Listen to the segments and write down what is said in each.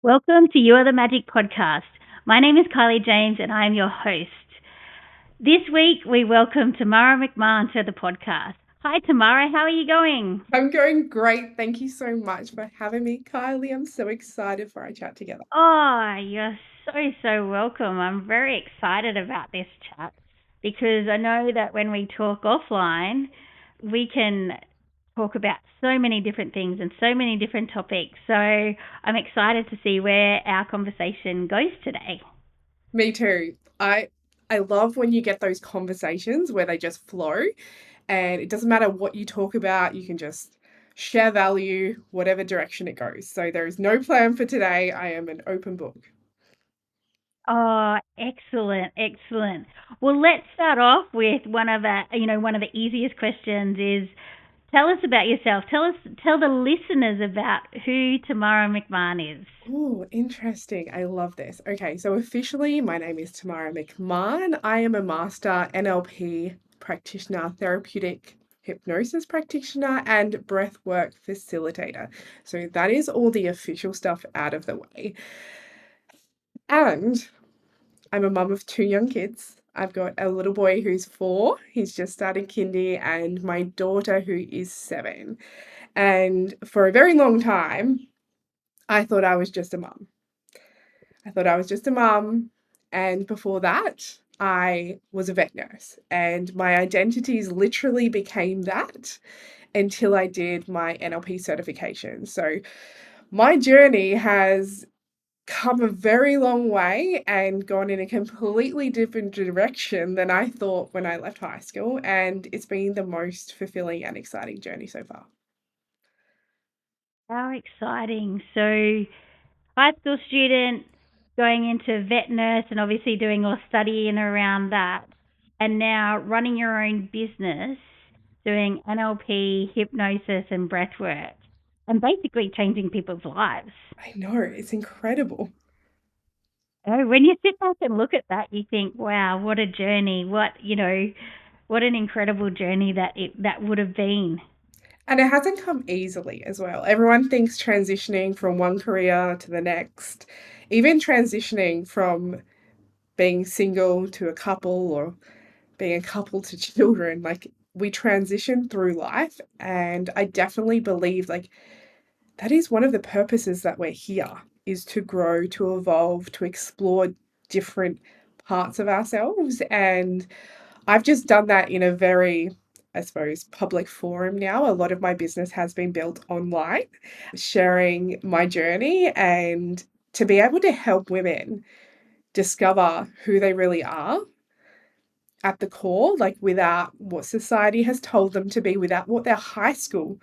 Welcome to You Are the Magic podcast. My name is Kylie James and I am your host. This week we welcome Tamara McMahon to the podcast. Hi Tamara, how are you going? I'm going great. Thank you so much for having me, Kylie. I'm so excited for our chat together. Oh, you're so welcome. I'm very excited about this chat because I know that when we talk offline, we can talk about so many different things and so many different topics. So I'm excited to see where our conversation goes today. Me too. I love when you get those conversations where they just flow and it doesn't matter what you talk about, you can just share value, whatever direction it goes. So there is no plan for today. I am an open book. Oh, excellent, excellent. Well, let's start off with one of the easiest questions is tell us about yourself. Tell the listeners about who Tamara McMahon is. Oh, interesting. I love this. Okay, so officially, my name is Tamara McMahon. I am a master NLP practitioner, therapeutic hypnosis practitioner, and breathwork facilitator. So that is all the official stuff out of the way. And I'm a mum of two young kids. I've got a little boy who's 4, he's just started kindy, and my daughter who is 7. And for a very long time, I thought I was just a mum. I thought I was just a mum. And before that, I was a vet nurse. And my identities literally became that until I did my NLP certification. So my journey has come a very long way and gone in a completely different direction than I thought when I left high school. And it's been the most fulfilling and exciting journey so far. How exciting. So, high school student going into vet nurse and obviously doing all studying around that, and now running your own business, doing NLP, hypnosis, and breath work, and basically changing people's lives. I know, it's incredible. Oh, when you sit back and look at that, you think, wow, what a journey. What an incredible journey that would have been. And it hasn't come easily as well. Everyone thinks transitioning from one career to the next, even transitioning from being single to a couple or being a couple to children, like we transition through life. And I definitely believe like that is one of the purposes that we're here is to grow, to evolve, to explore different parts of ourselves. And I've just done that in a very, I suppose, public forum now. A lot of my business has been built online, sharing my journey and to be able to help women discover who they really are at the core, like without what society has told them to be, without what their high school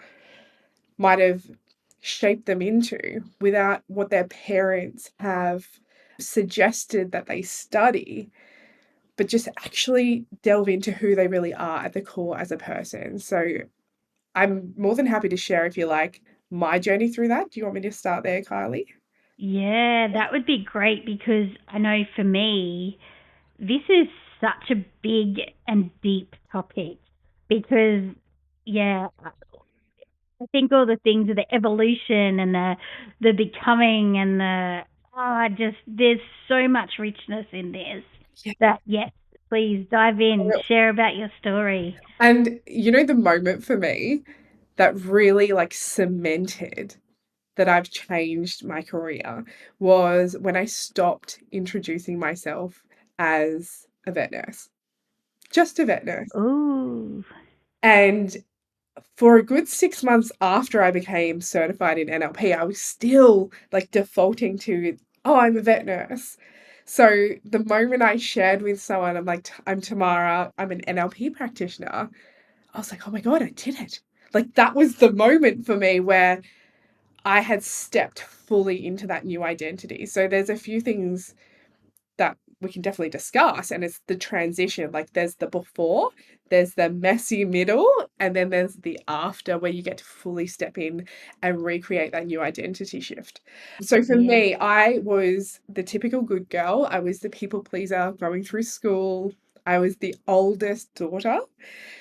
might have shaped them into, without what their parents have suggested that they study, but just actually delve into who they really are at the core as a person. So I'm more than happy to share, if you like, my journey through that. Do you want me to start there, Kylie? Yeah, that would be great because I know for me, this is such a big and deep topic because, yeah, I think all the things of the evolution and the becoming and just there's so much richness in this Yeah. that yes, please dive in, share about your story. And you know, the moment for me that really like cemented that I've changed my career was when I stopped introducing myself as a vet nurse, just a vet nurse. Ooh, And for a good 6 months after I became certified in NLP, I was still like defaulting to, oh, I'm a vet nurse. So the moment I shared with someone, I'm like, I'm Tamara, I'm an NLP practitioner, I was like, oh my God, I did it. Like that was the moment for me where I had stepped fully into that new identity. So there's a few things that we can definitely discuss, and it's the transition. Like there's the before, there's the messy middle, and then there's the after where you get to fully step in and recreate that new identity shift. So for yeah. me, I was the typical good girl. I was the people pleaser going through school. I was the oldest daughter.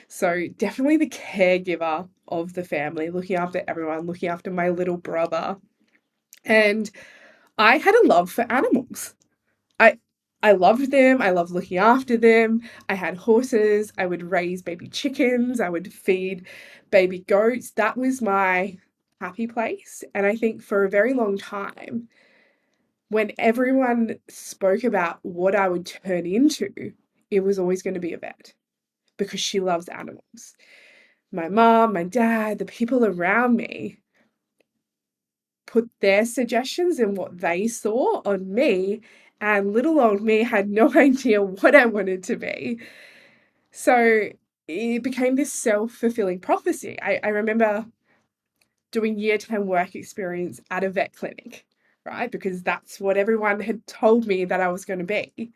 So definitely the caregiver of the family, looking after everyone, looking after my little brother. And I had a love for animals. I I loved them. I loved looking after them. I had horses. I would raise baby chickens. I would feed baby goats. That was my happy place. And I think for a very long time, when everyone spoke about what I would turn into, it was always going to be a vet because she loves animals. My mom, my dad, the people around me put their suggestions and what they saw on me, and little old me had no idea what I wanted to be. So it became this self-fulfilling prophecy. I remember doing year 10 work experience at a vet clinic, right? Because that's what everyone had told me that I was going to be.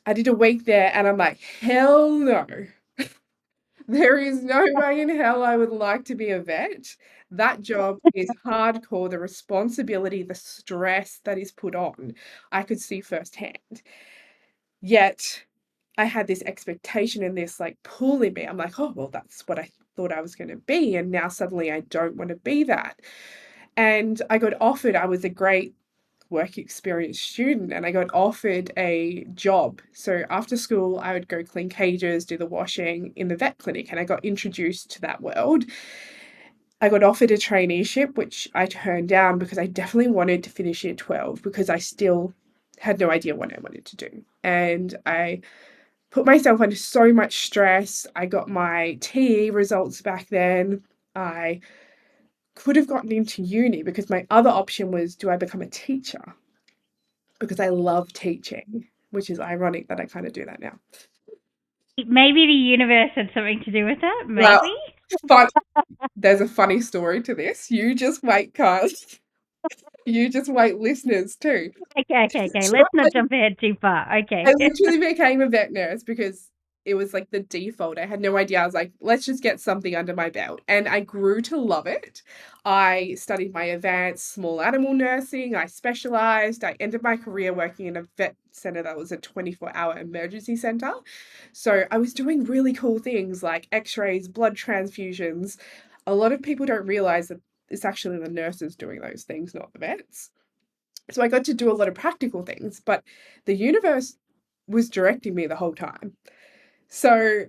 I did a week there and I'm like, hell no. There is no way in hell I would like to be a vet. That job is hardcore. The responsibility, the stress that is put on, I could see firsthand. Yet I had this expectation and this like pull in me. I'm like, oh, well, that's what I thought I was going to be. And now suddenly I don't want to be that. And I got offered, I was a great work experience student and I got offered a job. So after school, I would go clean cages, do the washing in the vet clinic, and I got introduced to that world. I got offered a traineeship, which I turned down because I definitely wanted to finish year 12 because I still had no idea what I wanted to do. And I put myself under so much stress. I got my TE results back then. I could have gotten into uni because my other option was, do I become a teacher? Because I love teaching, which is ironic that I kind of do that now. Maybe the universe had something to do with that. Well, Maybe. fun, there's a funny story to this. You just wait, cuz. You just wait, listeners, too. Okay. So Let's not jump ahead too far. I Okay. literally became a vet nurse because it was like the default. I had no idea. I was like, let's just get something under my belt. And I grew to love it. I studied my advanced small animal nursing. I specialized. I ended my career working in a vet center that was a 24-hour emergency center. So I was doing really cool things like x rays, blood transfusions. A lot of people don't realize that it's actually the nurses doing those things, not the vets. So I got to do a lot of practical things, but the universe was directing me the whole time. So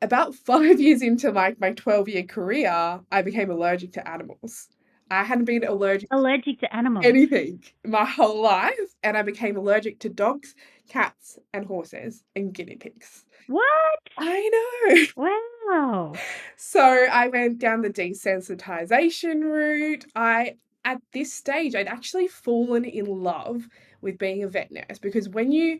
about 5 years into my 12-year career, I became allergic to animals. I hadn't been allergic to Allergic to animals. anything my whole life, and I became allergic to dogs, cats, and horses and guinea pigs. What? I know. Wow. So I went down the desensitization route. At this stage, I'd actually fallen in love with being a vet nurse because when you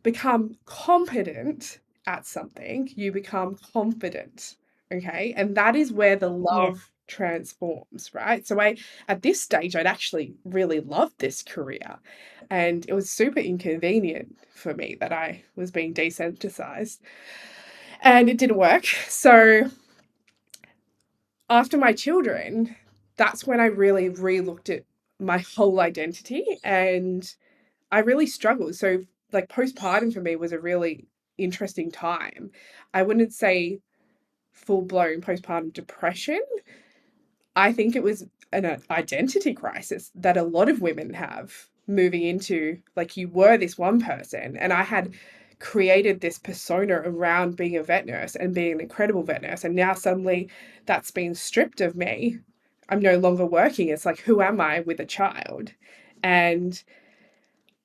become competent at something, you become confident. Okay. And that is where the Yes. love transforms, right? So at this stage, I'd actually really loved this career. And it was super inconvenient for me that I was being desensitized and it didn't work. So after my children, that's when I really re-looked at my whole identity and I really struggled. So, like, postpartum for me was a really interesting time. I wouldn't say full blown postpartum depression. I think it was an identity crisis that a lot of women have moving into, like, you were this one person, and I had created this persona around being a vet nurse and being an incredible vet nurse. And now suddenly that's been stripped of me. I'm no longer working. It's like, who am I with a child? And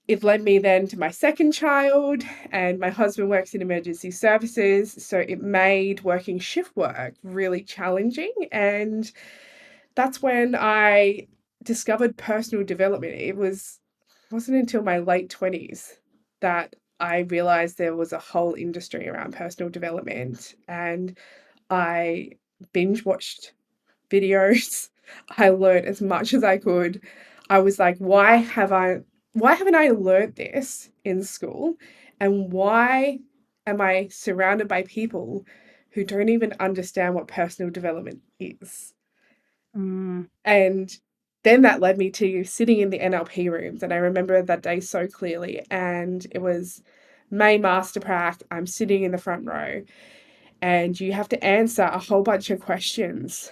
it led me then to my second child, and my husband works in emergency services. So it made working shift work really challenging. And that's when I discovered personal development. Wasn't until my late 20s that I realized there was a whole industry around personal development. And I binge watched videos. I learned as much as I could. I was like, why haven't I learned this in school? And why am I surrounded by people who don't even understand what personal development is? Mm. And then that led me to sitting in the NLP rooms. And I remember that day so clearly. And it was May Master Prac. I'm sitting in the front row, and you have to answer a whole bunch of questions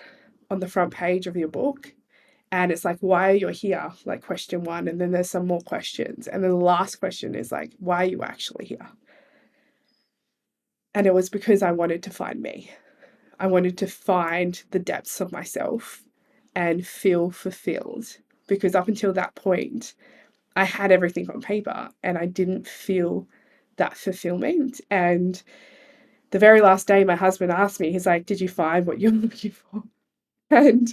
on the front page of your book. And it's like, why are you here? Like question one. And then there's some more questions. And then the last question is like, why are you actually here? And it was because I wanted to find me. I wanted to find the depths of myself and feel fulfilled. Because up until that point, I had everything on paper and I didn't feel that fulfillment. And the very last day, my husband asked me, he's like, did you find what you're looking for? And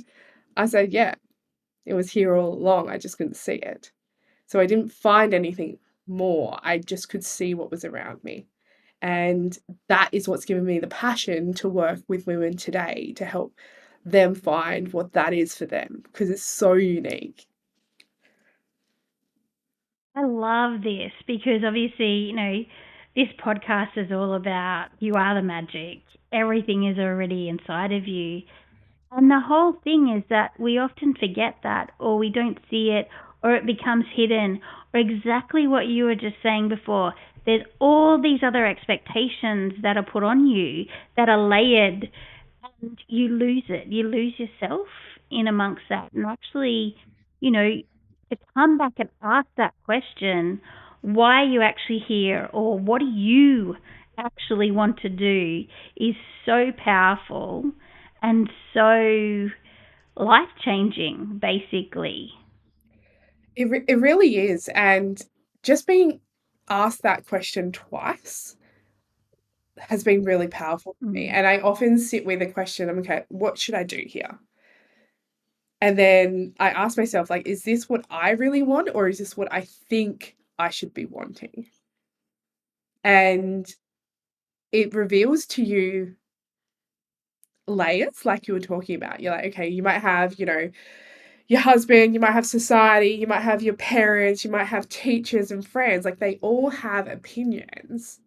I said, yeah, it was here all along. I just couldn't see it. So I didn't find anything more. I just could see what was around me. And that is what's given me the passion to work with women today to help them find what that is for them because it's so unique. I love this because obviously, this podcast is all about you are the magic. Everything is already inside of you. And the whole thing is that we often forget that, or we don't see it, or it becomes hidden, or exactly what you were just saying before. There's all these other expectations that are put on you that are layered, and you lose it. You lose yourself in amongst that. And actually, you know, to come back and ask that question, why are you actually here, or what do you actually want to do, is so powerful and so life changing, basically. It really is. And just being asked that question twice has been really powerful for me. Mm. And I often sit with a question, I'm okay, what should I do here? And then I ask myself, like, is this what I really want, or is this what I think I should be wanting? And it reveals to you layers, like you were talking about. You're like, okay, you might have, your husband, you might have society, you might have your parents, you might have teachers and friends. Like they all have opinions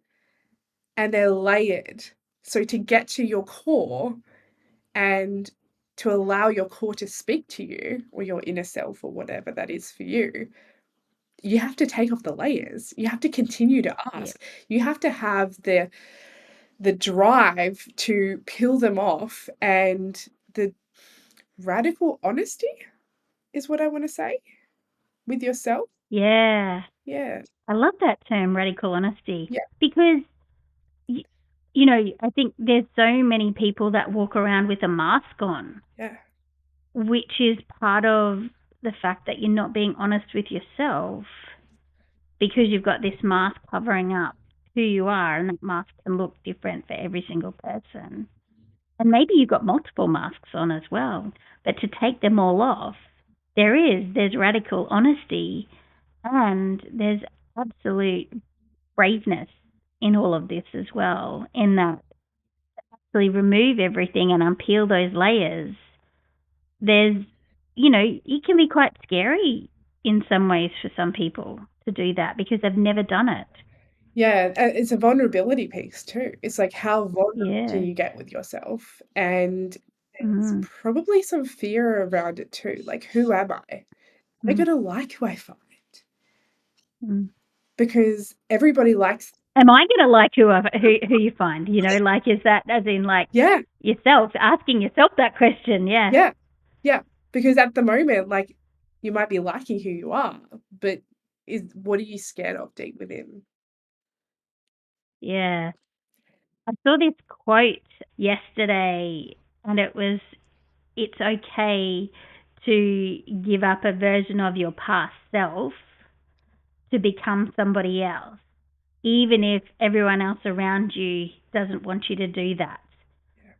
and they're layered. So to get to your core and to allow your core to speak to you or your inner self or whatever that is for you, you have to take off the layers. You have to continue to Yeah. ask. You have to have the drive to peel them off and the radical honesty is what I want to say with yourself. Yeah. Yeah. I love that term, radical honesty, Yeah. because, y- I think there's so many people that walk around with a mask on, Yeah. which is part of the fact that you're not being honest with yourself because you've got this mask covering up who you are, and that mask can look different for every single person. And maybe you've got multiple masks on as well. But to take them all off, there's radical honesty, and there's absolute braveness in all of this as well, in that actually remove everything and unpeel those layers. There's, it can be quite scary in some ways for some people to do that because they've never done it. Yeah. It's a vulnerability piece too. It's like, how vulnerable can Yeah. you get with yourself? And there's Mm, probably some fear around it too. Like, who am I? Am I mm, going to like who I find? mm. Because everybody likes, Am I gonna like who you find? Like, is that as in like yeah, yourself asking yourself that question? Yeah, yeah, yeah. Because at the moment, like, you might be liking who you are, but what are you scared of deep within? yeah. I saw this quote yesterday, and it was, "It's okay to give up a version of your past self to become somebody else, even if everyone else around you doesn't want you to do that." Yeah.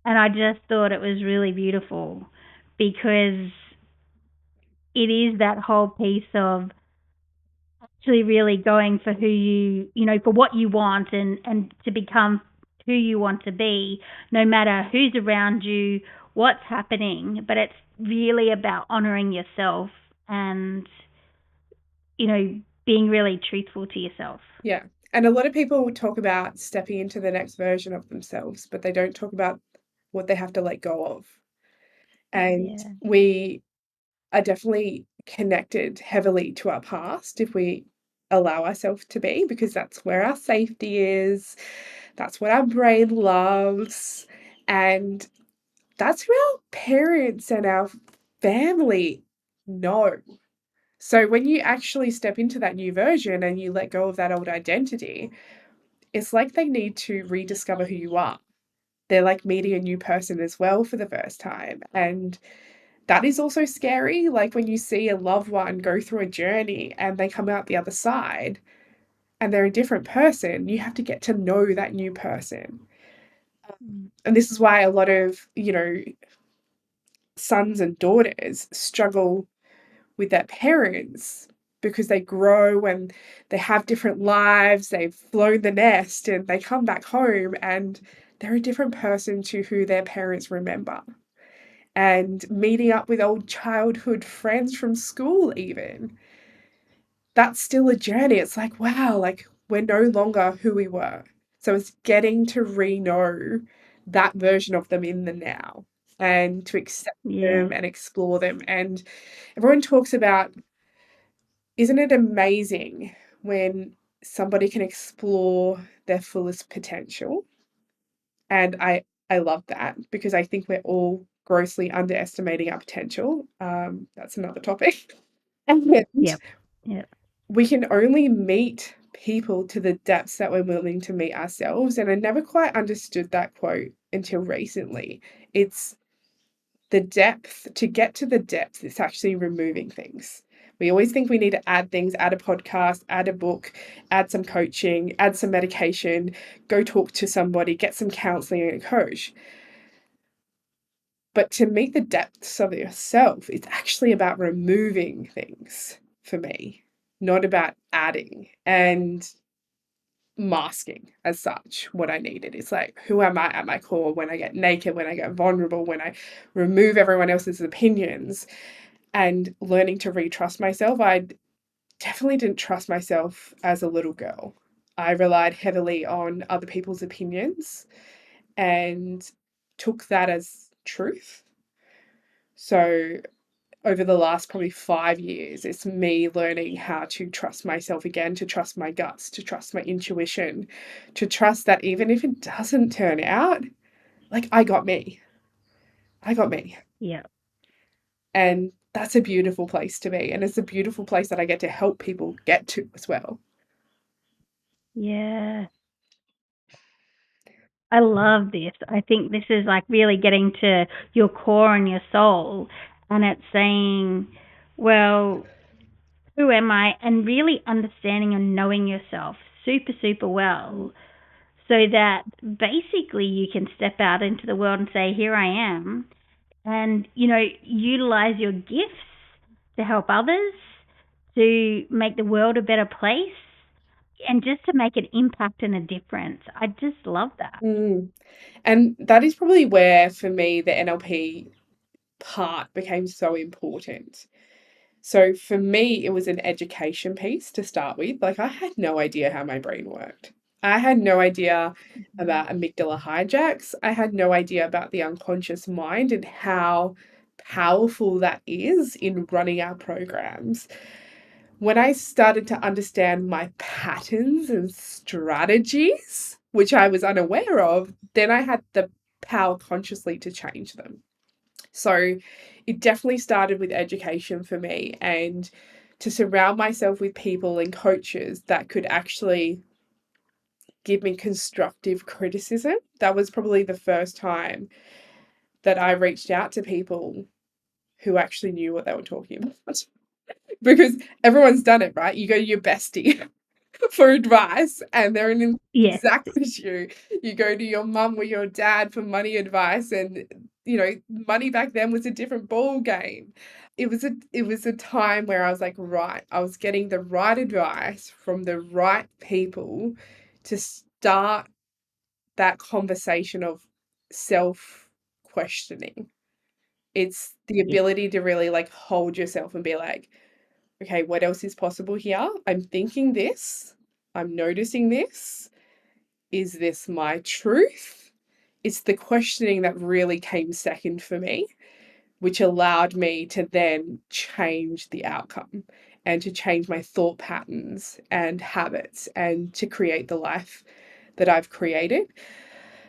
And I just thought it was really beautiful because it is that whole piece of actually really going for who for what you want, and to become who you want to be, no matter who's around you, what's happening. But it's really about honoring yourself and, being really truthful to yourself. Yeah. And a lot of people talk about stepping into the next version of themselves, but they don't talk about what they have to let go of. And Yeah. we are definitely connected heavily to our past if we allow ourselves to be, because that's where our safety is, that's what our brain loves, and that's who our parents and our family, no. So when you actually step into that new version and you let go of that old identity, it's like they need to rediscover who you are. They're like meeting a new person as well for the first time. And that is also scary. Like when you see a loved one go through a journey and they come out the other side and they're a different person, you have to get to know that new person. Mm. And this is why a lot of, sons and daughters struggle with their parents because they grow and they have different lives, they've flown the nest and they come back home and they're a different person to who their parents remember. And meeting up with old childhood friends from school, even, that's still a journey. It's like, wow, like we're no longer who we were. So it's getting to re-know that version of them in the now and to accept Yeah. them and explore them. And everyone talks about, isn't it amazing when somebody can explore their fullest potential? And I love that because I think we're all grossly underestimating our potential. That's another topic. And Yep. Yep. we can only meet people to the depths that we're willing to meet ourselves. And I never quite understood that quote until recently. It's the depth, to get to the depth, it's actually removing things. We always think we need to add things, add a podcast, add a book, add some coaching, add some medication, go talk to somebody, get some counseling and a coach. But to meet the depths of yourself, it's actually about removing things for me, not about adding and masking as such what I needed. It's like, who am I at my core when I get naked, when I get vulnerable, when I remove everyone else's opinions and learning to retrust myself. I definitely didn't trust myself as a little girl. I relied heavily on other people's opinions and took that as truth. So over the last probably 5 years, it's me learning how to trust myself again, to trust my guts, to trust my intuition, to trust that even if it doesn't turn out, like I got me. I got me. Yep. And that's a beautiful place to be. And it's a beautiful place that I get to help people get to as well. Yeah. I love this. I think this is like really getting to your core and your soul. And it's saying, well, who am I? And really understanding and knowing yourself super, super well so that basically you can step out into the world and say, here I am. And, utilize your gifts to help others, to make the world a better place, and just to make an impact and a difference. I just love that. Mm. And that is probably where, for me, the NLP part became so important. So for me, it was an education piece to start with. Like, I had no idea how my brain worked. I had no idea about amygdala hijacks. I had no idea about the unconscious mind and how powerful that is in running our programs. When I started to understand my patterns and strategies, which I was unaware of, then I had the power consciously to change them. So it definitely started with education for me and to surround myself with people and coaches that could actually give me constructive criticism. That was probably the first time that I reached out to people who actually knew what they were talking about. Because everyone's done it, right? You go to your bestie for advice and they're in Yes. exactly as you. You go to your mum or your dad for money advice and money back then was a different ball game. It was a time where I was like, right, I was getting the right advice from the right people to start that conversation of self questioning. It's the Yeah. ability to really like hold yourself and be like, okay, what else is possible here? I'm thinking this. I'm noticing this. Is this my truth? It's the questioning that really came second for me, which allowed me to then change the outcome and to change my thought patterns and habits and to create the life that I've created.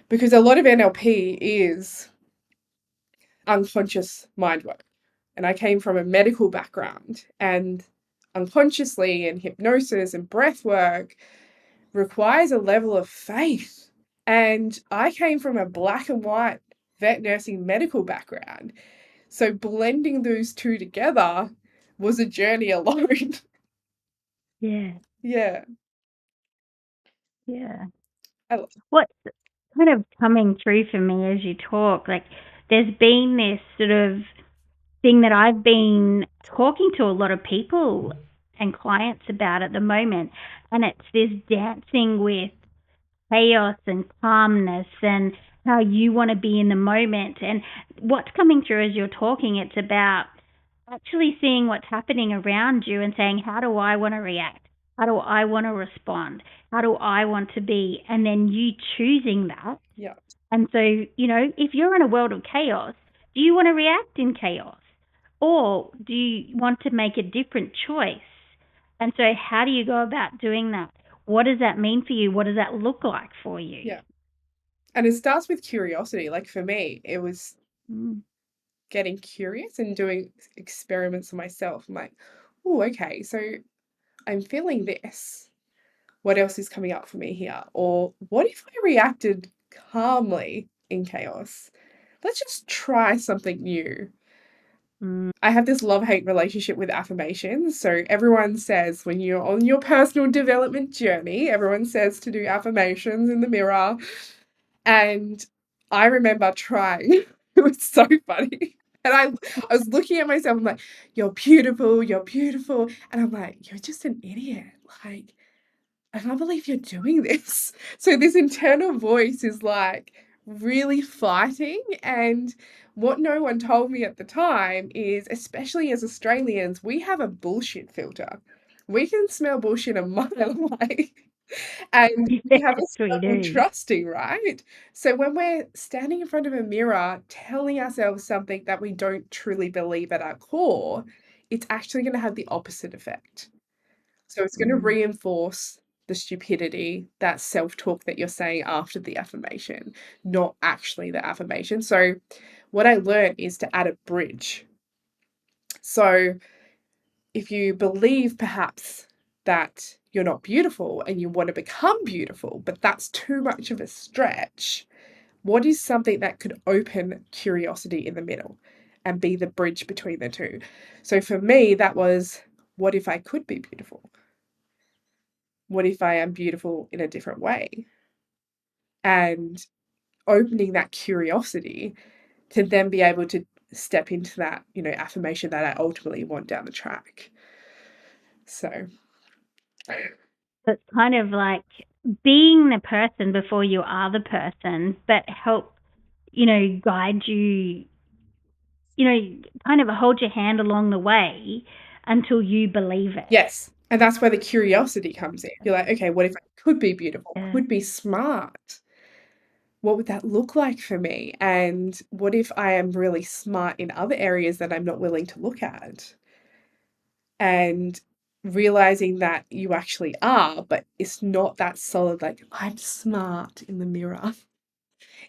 Because a lot of NLP is unconscious mind work. And I came from a medical background, and unconsciously and hypnosis and breath work requires a level of faith. And I came from a black and white vet nursing medical background. So blending those two together was a journey alone. Yeah. Yeah. Yeah. I, What's kind of coming through for me as you talk, like there's been this sort of thing that I've been talking to a lot of people and clients about at the moment, and it's this dancing with chaos and calmness and how you want to be in the moment. And what's coming through as you're talking, it's about actually seeing what's happening around you and saying, how do I want to react? How do I want to respond? How do I want to be? And then you choosing that. yeah. And so, if you're in a world of chaos, do you want to react in chaos? Or do you want to make a different choice? And so, how do you go about doing that? What does that mean for you? What does that look like for you? Yeah. And it starts with curiosity. Like for me, it was Mm. getting curious and doing experiments for myself. I'm like, oh, okay, so I'm feeling this. What else is coming up for me here? Or what if I reacted calmly in chaos? Let's just try something new. Mm. I have this love-hate relationship with affirmations. So everyone says when you're on your personal development journey, everyone says to do affirmations in the mirror. And I remember trying. It was so funny. And I was looking at myself, I'm like, you're beautiful, you're beautiful. And I'm like, you're just an idiot. Like, I can't believe you're doing this. So this internal voice is like really fighting. And what no one told me at the time is, especially as Australians, we have a bullshit filter. We can smell bullshit a mile away. And we have a Yes, we struggle do. trusting, right? So when we're standing in front of a mirror telling ourselves something that we don't truly believe at our core, it's actually going to have the opposite effect. So it's going to Mm. reinforce the stupidity, that self-talk that you're saying after the affirmation, not actually the affirmation. So what I learned is to add a bridge. So if you believe perhaps that you're not beautiful and you want to become beautiful, but that's too much of a stretch, what is something that could open curiosity in the middle and be the bridge between the two? So for me, that was, what if I could be beautiful? What if I am beautiful in a different way? And opening that curiosity to then be able to step into that, affirmation that I ultimately want down the track. So, So it's kind of like being the person before you are the person, but help, guide you, kind of hold your hand along the way until you believe it. yes. And that's where the curiosity comes in. You're like, okay, what if I could be beautiful, Yeah. could be smart? What would that look like for me? And what if I am really smart in other areas that I'm not willing to look at? And realizing that you actually are, but it's not that solid, like, I'm smart in the mirror.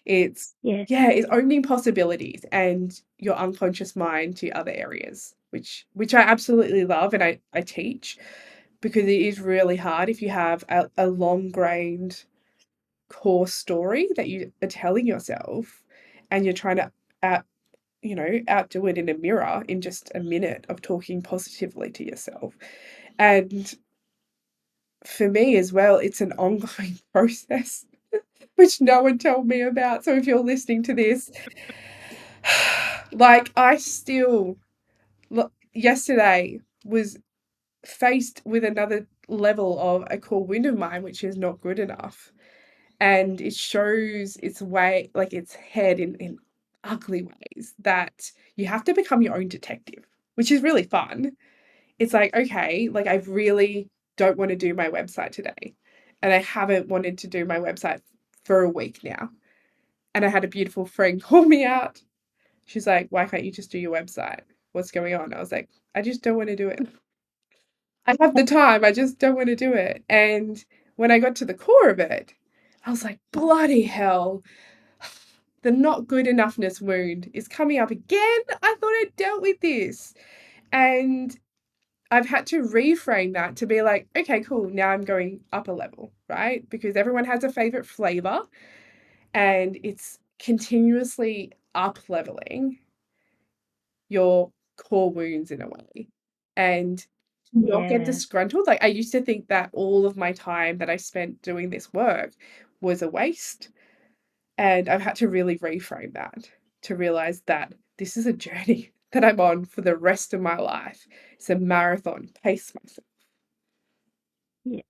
It's, Yes. yeah, it's opening possibilities and your unconscious mind to other areas, which I absolutely love and I teach because it is really hard if you have a long-grained core story that you are telling yourself and you're trying to out, outdo it in a mirror in just a minute of talking positively to yourself. And for me as well, it's an ongoing process, which no one told me about. So if you're listening to this, like I still, yesterday was faced with another level of a core wound of mine, which is not good enough. And it shows its way, like its head in ugly ways that you have to become your own detective, which is really fun. It's like, okay, like I really don't want to do my website today. And I haven't wanted to do my website for a week now. And I had a beautiful friend call me out. She's like, why can't you just do your website? What's going on? I was like, I just don't want to do it. I have the time, I just don't want to do it. And when I got to the core of it, I was like, bloody hell. The not good enoughness wound is coming up again. I thought I dealt with this. And I've had to reframe that to be like, okay, cool, now I'm going up a level, right? Because everyone has a favorite flavor and it's continuously up leveling your core wounds in a way. And not get Yeah. disgruntled. Like I used to think that all of my time that I spent doing this work was a waste. And I've had to really reframe that to realize that this is a journey that I'm on for the rest of my life. It's a marathon. Pace myself. Yeah.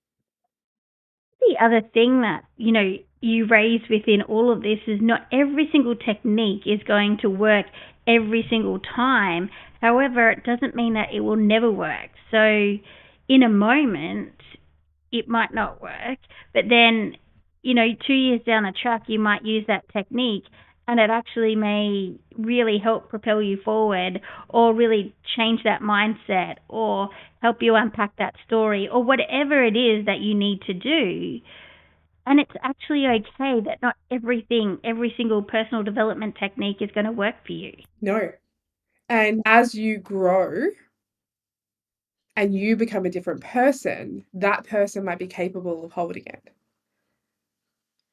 The other thing that, you raise within all of this is not every single technique is going to work every single time. However, it doesn't mean that it will never work. So, in a moment, it might not work, but then, 2 years down the track, you might use that technique and it actually may really help propel you forward or really change that mindset or help you unpack that story or whatever it is that you need to do. And it's actually okay that not everything, every single personal development technique is going to work for you. No. And as you grow and you become a different person, that person might be capable of holding it.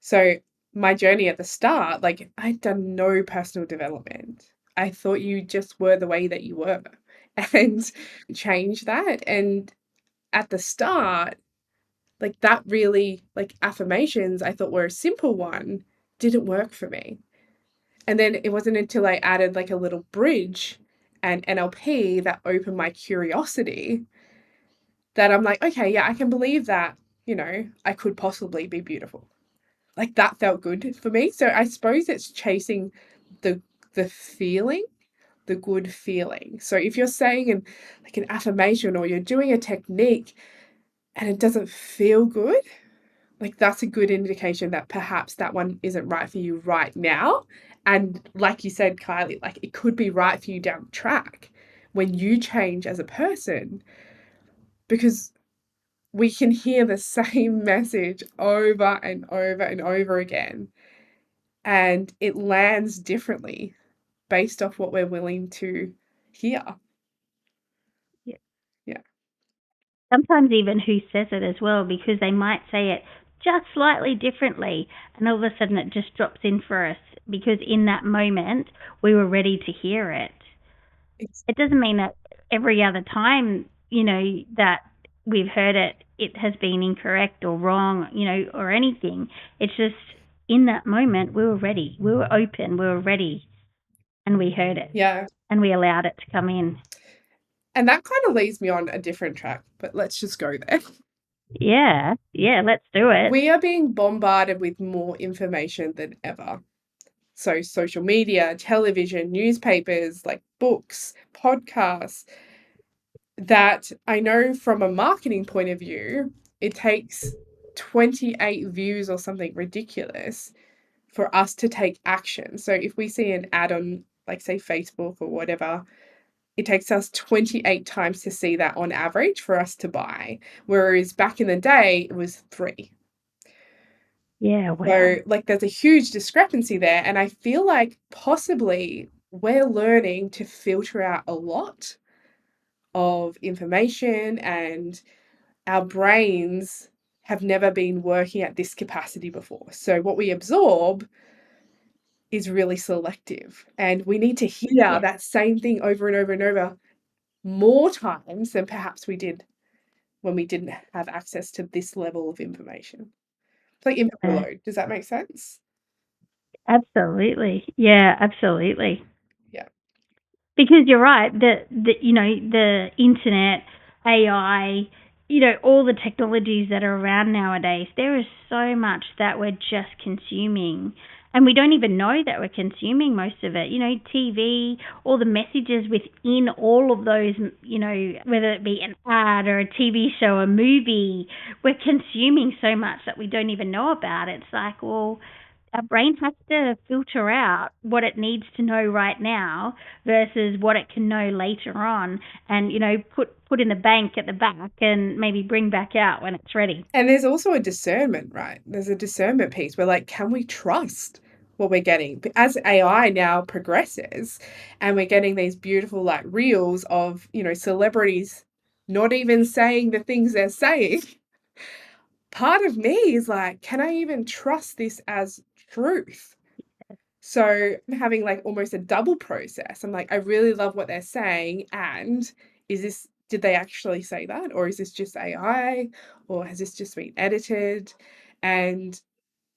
So my journey at the start, like I'd done no personal development. I thought you just were the way that you were and change that. And at the start, like that really, like affirmations I thought were a simple one, didn't work for me. And then it wasn't until I added like a little bridge and NLP that opened my curiosity that I'm like, okay, yeah, I can believe that, I could possibly be beautiful. Like that felt good for me. So I suppose it's chasing the the feeling, the good feeling. So if you're saying an affirmation or you're doing a technique and it doesn't feel good, like that's a good indication that perhaps that one isn't right for you right now. And like you said, Kylie, like it could be right for you down the track when you change as a person, because we can hear the same message over and over and over again, and it lands differently based off what we're willing to hear. Yeah. Yeah. Sometimes even who says it as well, because they might say it just slightly differently, and all of a sudden it just drops in for us because in that moment we were ready to hear it. It's, It doesn't mean that every other time, that we've heard it, it has been incorrect or wrong, or anything. It's just in that moment we were ready, we were open, we were ready, and we heard it yeah. and we allowed it to come in. And that kind of leads me on a different track, but let's just go there. Yeah, yeah, let's do it. We are being bombarded with more information than ever. So, social media, television, newspapers, like books, podcasts, that I know from a marketing point of view, it takes 28 views or something ridiculous for us to take action. So, if we see an ad on, like, say, Facebook or whatever, it takes us 28 times to see that on average for us to buy. Whereas back in the day, it was 3. Yeah, wow. So, like, there's a huge discrepancy there. And I feel like possibly we're learning to filter out a lot of information, and our brains have never been working at this capacity before. So, what we absorb is really selective. And we need to hear Yeah. that same thing over and over and over more times than perhaps we did when we didn't have access to this level of information. It's like info Uh, overload. Does that make sense? Absolutely. Yeah, absolutely. Yeah. Because you're right, the internet, AI, all the technologies that are around nowadays, there is so much that we're just consuming. And we don't even know that we're consuming most of it. TV, all the messages within all of those, whether it be an ad or a TV show, a movie, we're consuming so much that we don't even know about it. It's like, well, our brain has to filter out what it needs to know right now versus what it can know later on, and put in the bank at the back and maybe bring back out when it's ready. And there's also a discernment, right? There's a discernment piece where, like, can we trust what we're getting. But as AI now progresses and we're getting these beautiful like reels of, celebrities not even saying the things they're saying, part of me is like, can I even trust this as truth? So I'm having like almost a double process. I'm like, I really love what they're saying. And did they actually say that? Or is this just AI? Or has this just been edited? And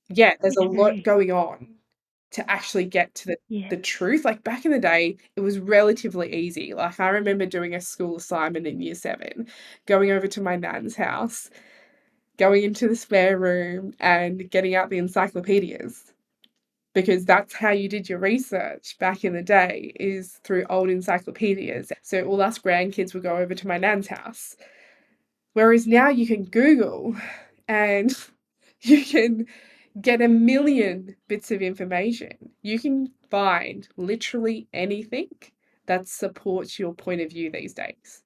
yeah, there's a lot True. going on to actually get to Yeah. the truth. Like back in the day, it was relatively easy. Like I remember doing a school assignment in year seven, going over to my nan's house, going into the spare room and getting out the encyclopedias because that's how you did your research back in the day is through old encyclopedias. So all us grandkids would go over to my nan's house. Whereas now you can Google and you can get a million bits of information. You can find literally anything that supports your point of view these days.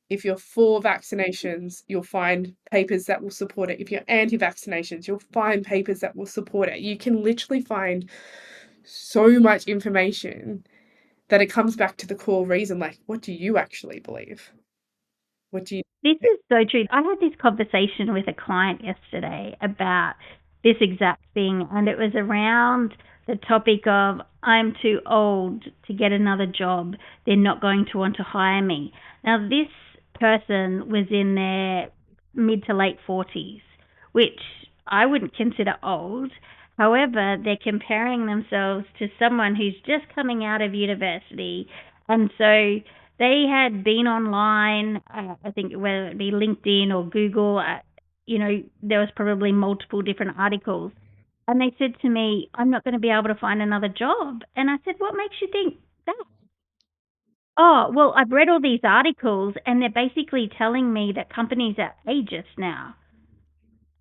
If you're for vaccinations, you'll find papers that will support it. If you're anti vaccinations, you'll find papers that will support it. You can literally find so much information that it comes back to the core reason like, what do you actually believe? What do you This think? is so true. I had this conversation with a client yesterday about this exact thing, and it was around the topic of I'm too old to get another job. They're not going to want to hire me. Now, this person was in their mid to late 40s, which I wouldn't consider old. However, they're comparing themselves to someone who's just coming out of university, and so they had been online, I think whether it be LinkedIn or Google, there was probably multiple different articles. And they said to me, I'm not going to be able to find another job. And I said, what makes you think that? Oh, well, I've read all these articles and they're basically telling me that companies are ageist now.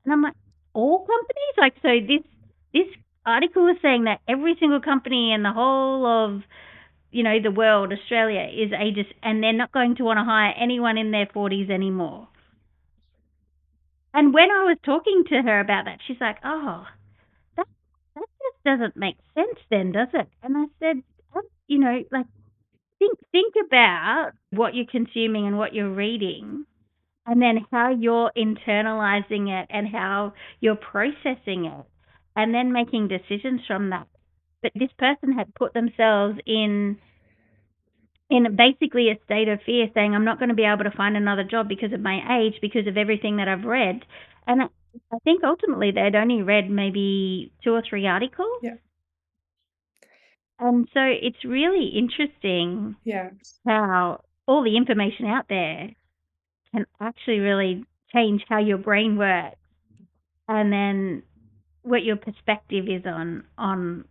And I'm like, all companies? Like, so this article is saying that every single company in the whole of the world, Australia, is ageist, and they're not going to want to hire anyone in their 40s anymore. And when I was talking to her about that, she's like, oh, that, that just doesn't make sense then, does it? And I said, like, think about what you're consuming and what you're reading, and then how you're internalizing it and how you're processing it, and then making decisions from that. But this person had put themselves in basically a state of fear, saying, I'm not going to be able to find another job because of my age, because of everything that I've read. And I think ultimately they'd only read maybe 2 or 3 articles. Yeah. And so it's really interesting Yeah. how all the information out there can actually really change how your brain works, and then what your perspective is on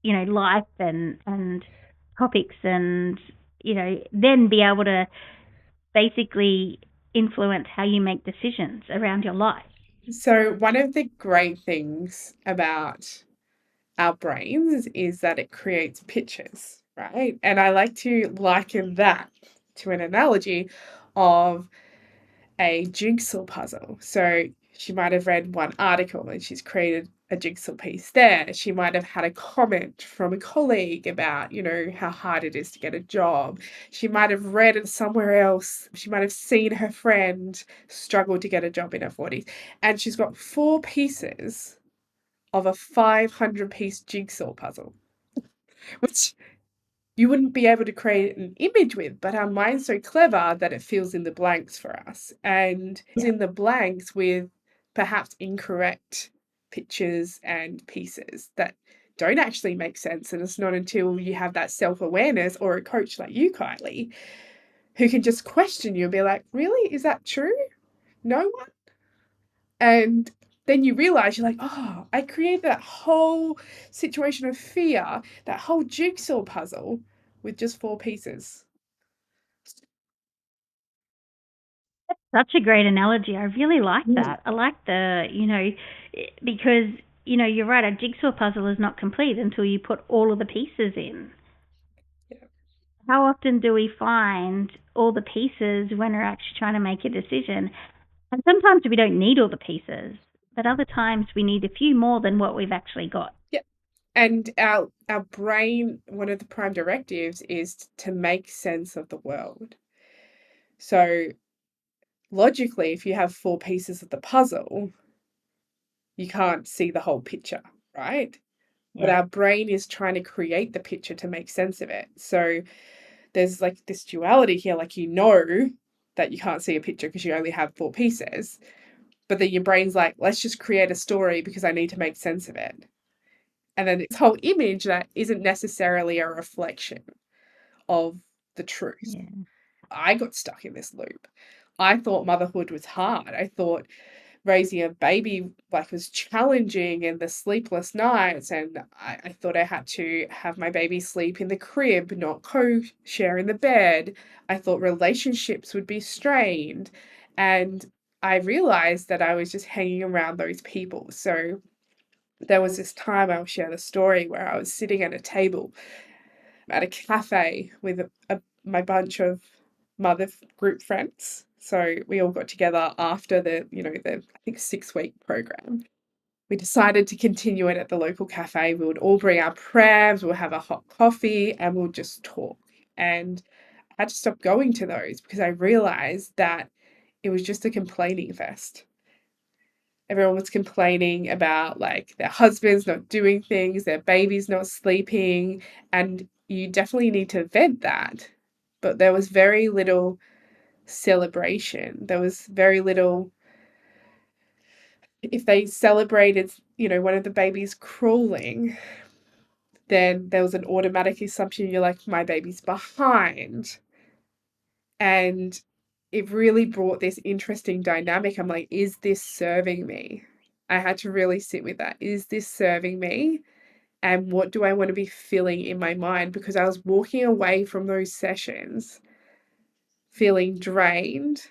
life and topics, and then be able to basically influence how you make decisions around your life. So one of the great things about our brains is that it creates pictures, right? And I like to liken that to an analogy of a jigsaw puzzle. So she might have read one article and she's created a jigsaw piece there. She might have had a comment from a colleague about, how hard it is to get a job. She might have read it somewhere else. She might have seen her friend struggle to get a job in her 40s. And she's got 4 pieces of a 500-piece jigsaw puzzle, which you wouldn't be able to create an image with, but our mind's so clever that it fills in the blanks for us and fills Yeah. in the blanks with perhaps incorrect pictures and pieces that don't actually make sense. And it's not until you have that self-awareness or a coach like you, Kylie, who can just question you and be like, really? Is that true? No one? And then you realize you're like, oh, I created that whole situation of fear, that whole jigsaw puzzle with just 4 pieces. Such a great analogy. I really like Mm. that. I like because, you're right, a jigsaw puzzle is not complete until you put all of the pieces in. Yeah. How often do we find all the pieces when we're actually trying to make a decision? And sometimes we don't need all the pieces, but other times we need a few more than what we've actually got. Yeah. And our brain, one of the prime directives is to make sense of the world. So logically, if you have four pieces of the puzzle, you can't see the whole picture, right? But Yeah. our brain is trying to create the picture to make sense of it. So there's like this duality here, like that you can't see a picture because you only have four pieces. But then your brain's like, let's just create a story because I need to make sense of it. And then this whole image that isn't necessarily a reflection of the truth. Yeah. I got stuck in this loop. I thought motherhood was hard. I thought raising a baby like was challenging and the sleepless nights, and I thought I had to have my baby sleep in the crib, not co-share in the bed. I thought relationships would be strained. And I realized that I was just hanging around those people. So there was this time, I'll share the story, where I was sitting at a table at a cafe with my bunch of mother group friends. So we all got together after the I think 6 week program. We decided to continue it at the local cafe. We would all bring our prams, we'll have a hot coffee, and we'll just talk. And I had to stop going to those because I realized that it was just a complaining fest. Everyone was complaining about like their husbands not doing things, their babies not sleeping, and you definitely need to vent that. But there was very little celebration. There was very little, if they celebrated, one of the babies crawling, then there was an automatic assumption you're like, my baby's behind. And it really brought this interesting dynamic. I'm like, is this serving me? I had to really sit with that. Is this serving me? And what do I want to be feeling in my mind? Because I was walking away from those sessions feeling drained,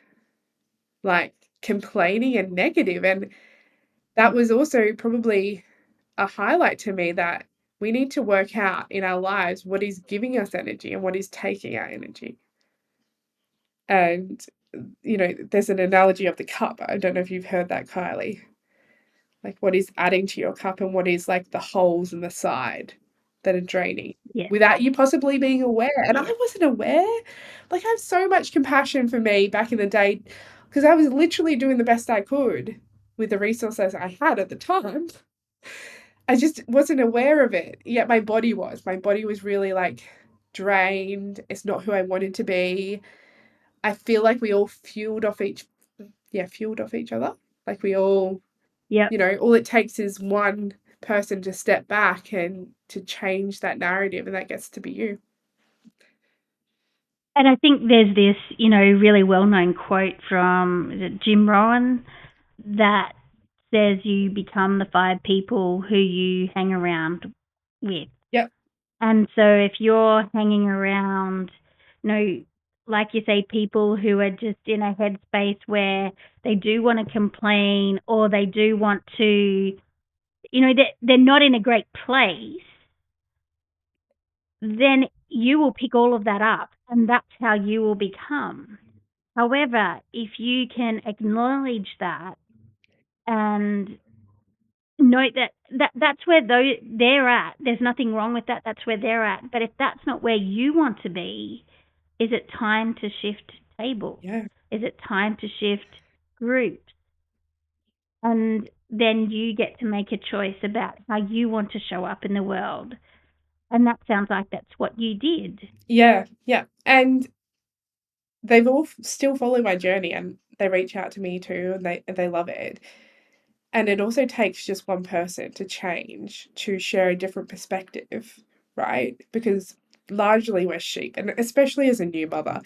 like complaining and negative. And that was also probably a highlight to me that we need to work out in our lives what is giving us energy and what is taking our energy. And, there's an analogy of the cup. I don't know if you've heard that, Kylie. Like what is adding to your cup and what is like the holes in the side that are draining Yeah. without you possibly being aware. And I Yeah. wasn't aware. Like I have so much compassion for me back in the day because I was literally doing the best I could with the resources I had at the time. I just wasn't aware of it. Yet my body was. My body was really like drained. It's not who I wanted to be. I feel like we all fueled off each other. Like we all, Yep. all it takes is one person to step back and to change that narrative, and that gets to be you. And I think there's this, really well known quote from, is it Jim Rohn, that says you become the five people who you hang around with. Yep. And so if you're hanging around, like you say, people who are just in a headspace where they do want to complain or they do want to, they're not in a great place, then you will pick all of that up and that's how you will become. However, if you can acknowledge that and note that's where they're at, there's nothing wrong with that. That's where they're at. But if that's not where you want to be, is it time to shift tables? Yeah. Is it time to shift groups? And then you get to make a choice about how you want to show up in the world. And that sounds like that's what you did. Yeah. Yeah. And they've all still follow my journey and they reach out to me too and they love it. And it also takes just one person to change, to share a different perspective, right? Because largely we're sheep, and especially as a new mother,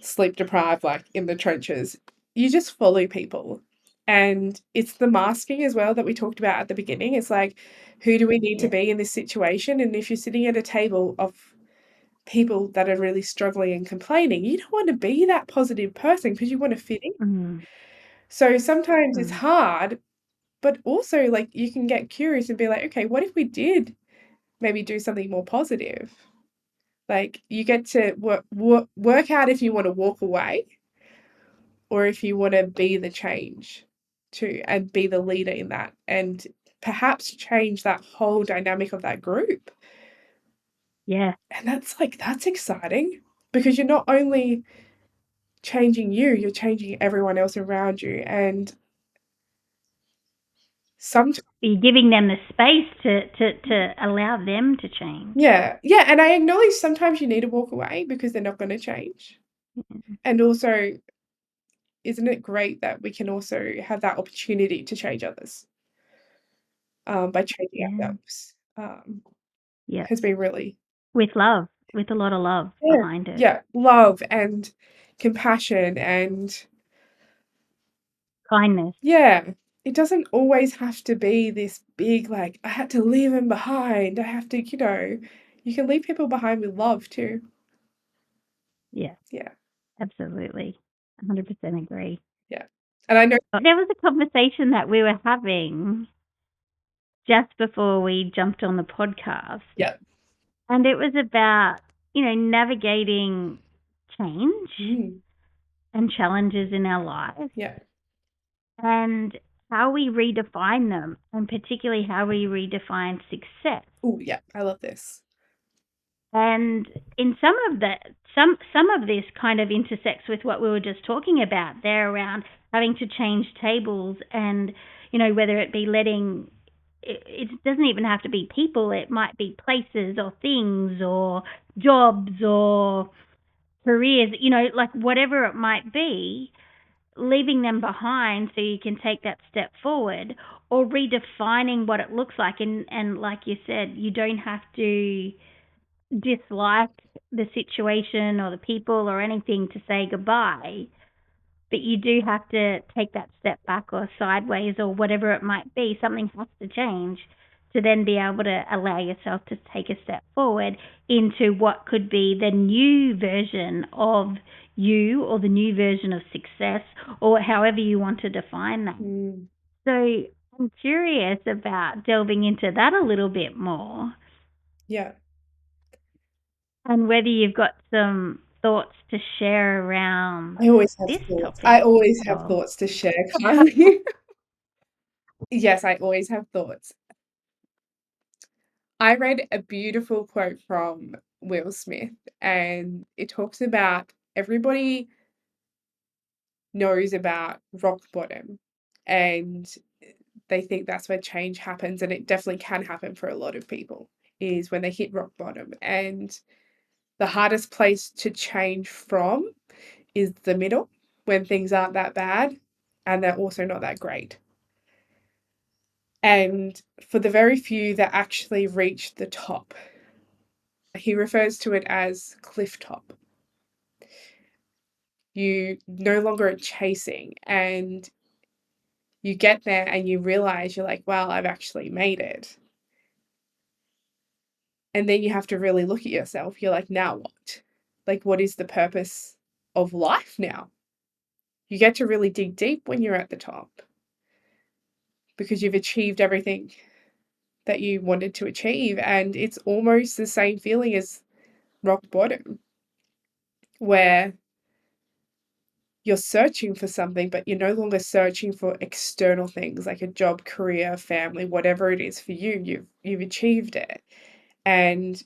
sleep deprived, like in the trenches, you just follow people. And it's the masking as well that we talked about at the beginning. It's like, who do we need to Yeah. be in this situation? And if you're sitting at a table of people that are really struggling and complaining, you don't want to be that positive person because you want to fit in. Mm, So sometimes it's mm. hard, but also, like, you can get curious and be like, okay, what if we did maybe do something more positive? Like, you get to work out if you want to walk away or if you want to be the change too and be the leader in that. And perhaps change that whole dynamic of that group. Yeah. And that's exciting because you're not only changing you, you're changing everyone else around you. And some You're giving them the space to allow them to change. yeah, yeah, and I acknowledge sometimes you need to walk away because they're not going to change. Mm. And also, isn't it great that we can also have that opportunity to change others by changing Yeah. ourselves? Yeah. Has been really With love, with a lot of love yeah, behind it. yeah, love and compassion and Kindness. yeah, it doesn't always have to be this big, like, I had to leave him behind. I have to, you can leave people behind with love too. Yeah, Yeah, absolutely. 100% agree. yeah. And I know, There was a conversation that we were having just before we jumped on the podcast, yeah, and it was about, navigating change mm, and challenges in our lives yeah. and how we redefine them, and particularly how we redefine success. Oh, yeah, I love this. And in some of this kind of intersects with what we were just talking about there around having to change tables and whether it be letting it doesn't even have to be people, it might be places or things or jobs or careers, like whatever it might be, leaving them behind so you can take that step forward, or redefining what it looks like. And like you said, you don't have to dislike the situation or the people or anything to say goodbye, but you do have to take that step back or sideways or whatever it might be. Something has to change to then be able to allow yourself to take a step forward into what could be the new version of you or the new version of success or however you want to define that. Mm, So I'm curious about delving into that a little bit more yeah. and whether you've got some thoughts to share around I always have this thoughts. topic I always at have all. thoughts to share, Kylie. Yes, I always have thoughts. I read a beautiful quote from Will Smith, and it talks about everybody knows about rock bottom, and they think that's where change happens, and it definitely can happen for a lot of people, is when they hit rock bottom. And the hardest place to change from is the middle, when things aren't that bad and they're also not that great. And for the very few that actually reach the top, he refers to it as cliff top. You no longer are chasing, and you get there and you realize you're like, wow, I've actually made it. And then you have to really look at yourself. You're like, now what? Like, what is the purpose of life now? You get to really dig deep when you're at the top because you've achieved everything that you wanted to achieve. And it's almost the same feeling as rock bottom, where you're searching for something, but you're no longer searching for external things like a job, career, family, whatever it is for you. You've achieved it. And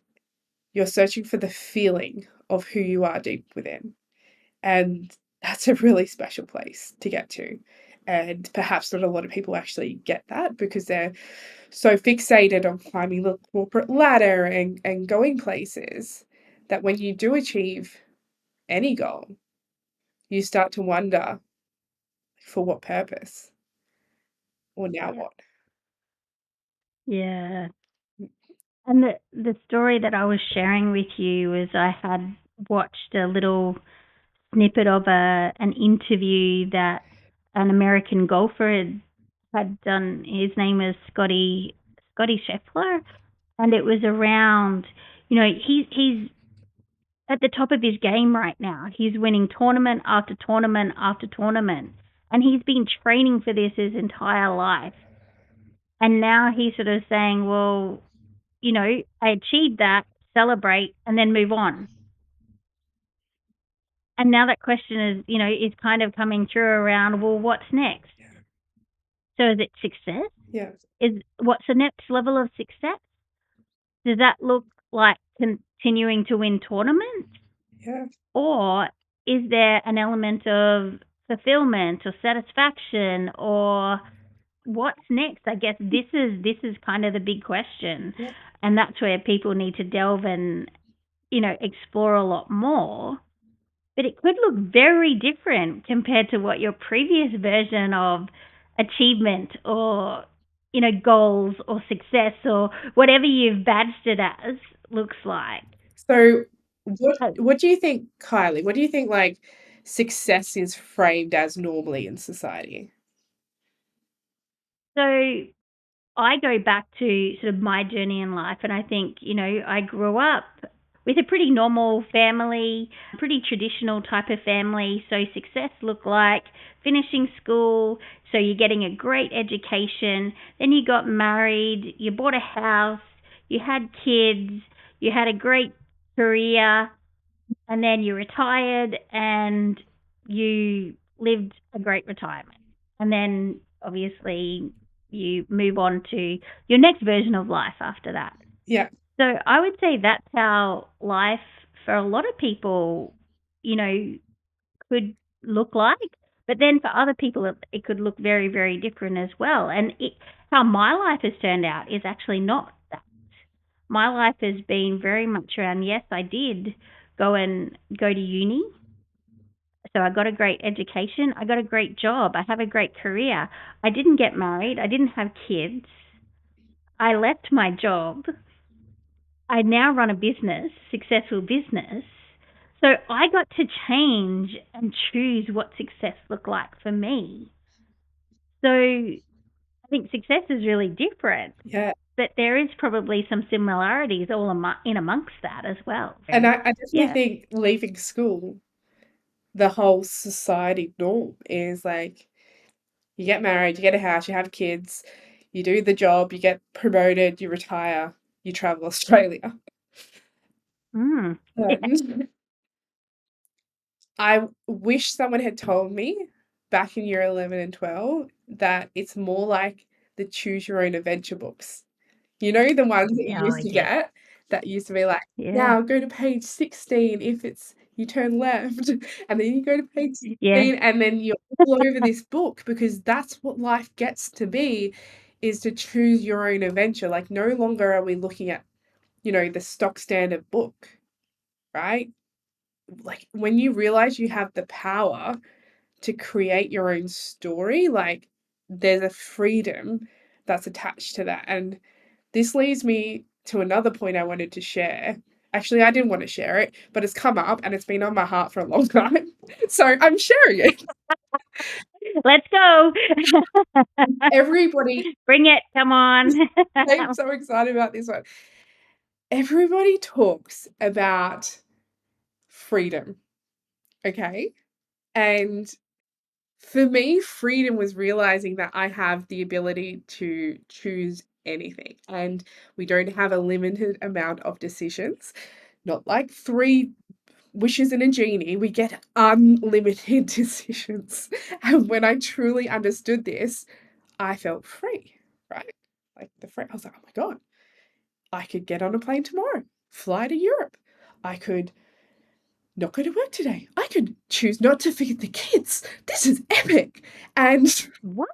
you're searching for the feeling of who you are deep within. And that's a really special place to get to. And perhaps not a lot of people actually get that because they're so fixated on climbing the corporate ladder and going places that when you do achieve any goal, you start to wonder for what purpose or now Yeah. what. Yeah. And the story that I was sharing with you was I had watched a little snippet of an interview that an American golfer had done. His name is Scotty Scheffler, and it was around, he's at the top of his game right now. He's winning tournament after tournament after tournament, and he's been training for this his entire life. And now he's sort of saying, well, I achieved that, celebrate, and then move on. And now that question is, is kind of coming through around, well, what's next? So is it success? Yeah. Is what's the next level of success? Does that look like continuing to win tournaments? Yeah. Or is there an element of fulfillment or satisfaction, or what's next? I guess this is kind of the big question. Yeah. And that's where people need to delve and, explore a lot more. But it could look very different compared to what your previous version of achievement or, goals or success or whatever you've badged it as looks like. So what Uh, what do you think, Kylie? What do you think like success is framed as normally in society? So I go back to sort of my journey in life, and I think, I grew up with a pretty normal family, pretty traditional type of family. So success looked like finishing school, so you're getting a great education, then you got married, you bought a house, you had kids, you had a great career, and then you retired and you lived a great retirement. And then obviously you move on to your next version of life after that. Yeah. So I would say that's how life for a lot of people, you know, could look like. But then for other people, it could look very, very different as well. And how my life has turned out is actually not that. My life has been very much around, yes, I did go to uni. So I got a great education. I got a great job. I have a great career. I didn't get married. I didn't have kids. I left my job. I now run a business, successful business. So I got to change and choose what success looked like for me. So I think success is really different, Yeah. but there is probably some similarities all in amongst that as well. And So, I definitely yeah. think leaving school, the whole society norm is like you get married, you get a house, you have kids, you do the job, you get promoted, you retire, you travel Australia. Mm. And I wish someone had told me back in year 11 and 12 that it's more like the choose your own adventure books. You know, the ones that you Oh, used to yeah. get that used to be like, Yeah. now go to page 16 if it's you turn left, and then you go to page Yeah. 16, and then you're all over this book because that's what life gets to be, is to choose your own adventure. Like, no longer are we looking at, the stock standard book, right? Like, when you realize you have the power to create your own story, like, there's a freedom that's attached to that. And this leads me to another point I wanted to share. Actually, I didn't want to share it, but it's come up and it's been on my heart for a long time. So I'm sharing it. Let's go. Everybody, Bring it. Come on. I'm so excited about this one. Everybody talks about freedom, okay? And for me, freedom was realizing that I have the ability to choose anything and we don't have a limited amount of decisions. Not like three wishes and a genie, we get unlimited decisions. And when I truly understood this, I felt free, right? Like I was like, oh my God, I could get on a plane tomorrow, fly to Europe. I could not go to work today. I could choose not to feed the kids. This is epic. And What?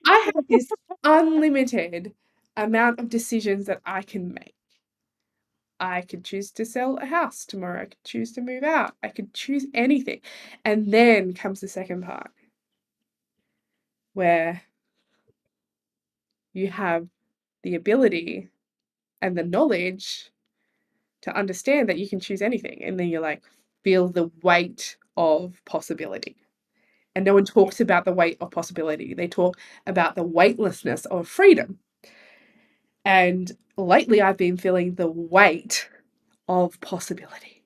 I have this unlimited amount of decisions that I can make. I could choose to sell a house tomorrow. I could choose to move out. I could choose anything. And then comes the second part where you have the ability and the knowledge to understand that you can choose anything. And then you're like, feel the weight of possibility. And no one Yeah. talks about the weight of possibility. They talk about the weightlessness of freedom. And lately, I've been feeling the weight of possibility.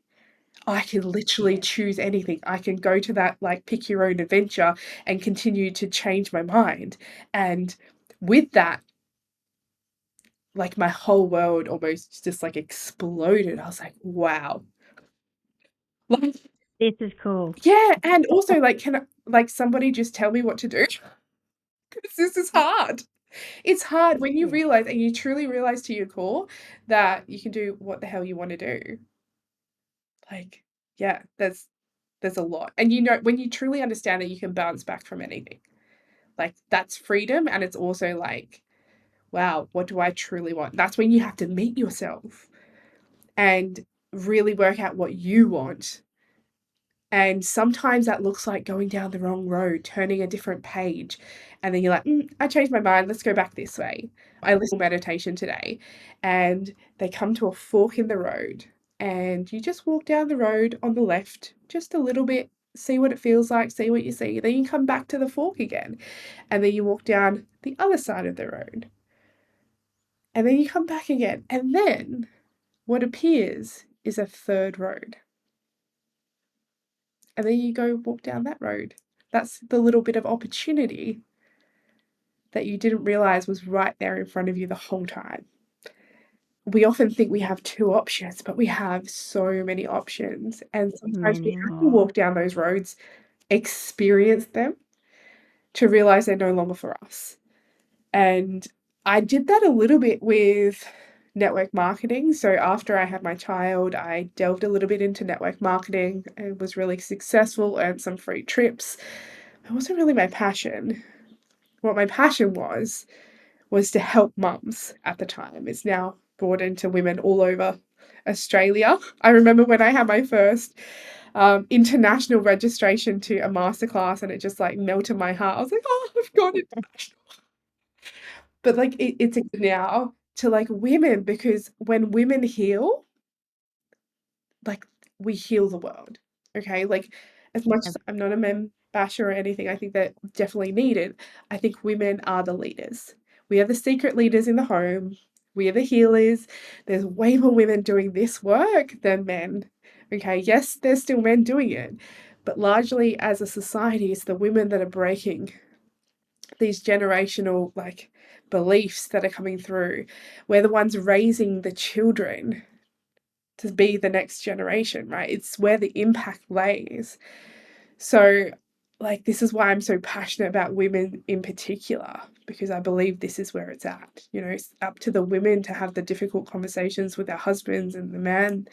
I can literally Yeah. choose anything. I can go to that, like, pick your own adventure and continue to change my mind. And with that, like, my whole world almost just like exploded. I was like, wow. Like, This is cool. yeah. And also, like, can like somebody just tell me what to do? Because this is hard. It's hard when you Yeah. realize and you truly realize to your core that you can do what the hell you want to do. Like, yeah, there's a lot. And you know, when you truly understand it, you can bounce back from anything. Like that's freedom and it's also like, wow, what do I truly want? That's when you have to meet yourself and really work out what you want. And sometimes that looks like going down the wrong road, turning a different page. And then you're like, I changed my mind. Let's go back this way. I listened to meditation today and they come to a fork in the road. And you just walk down the road on the left just a little bit, see what it feels like, see what you see. Then you come back to the fork again. And then you walk down the other side of the road. And then you come back again. And then what appears is a third road. And then you go walk down that road. That's the little bit of opportunity that you didn't realize was right there in front of you the whole time. We often think we have two options, but we have so many options. And sometimes we Many have to more. walk down those roads, experience them to realize they're no longer for us. And I did that a little bit with network marketing. So after I had my child, I delved a little bit into network marketing and was really successful, earned some free trips. It wasn't really my passion. What my passion was to help mums at the time. It's now broadened to women all over Australia. I remember when I had my first international registration to a masterclass and it just like melted my heart. I was like, oh, I've gone international. But like it's now to like women because when women heal, like we heal the world. Okay. Like as much as I'm not a men basher or anything, I think that definitely needed. I think women are the leaders. We are the secret leaders in the home. We are the healers. There's way more women doing this work than men. Okay. Yes, there's still men doing it. But largely as a society, it's the women that are breaking these generational like beliefs that are coming through. We're the ones raising the children to be the next generation, right? It's where the impact lays. So, like, this is why I'm so passionate about women in particular, because I believe this is where it's at. You know, it's up to the women to have the difficult conversations with their husbands and the men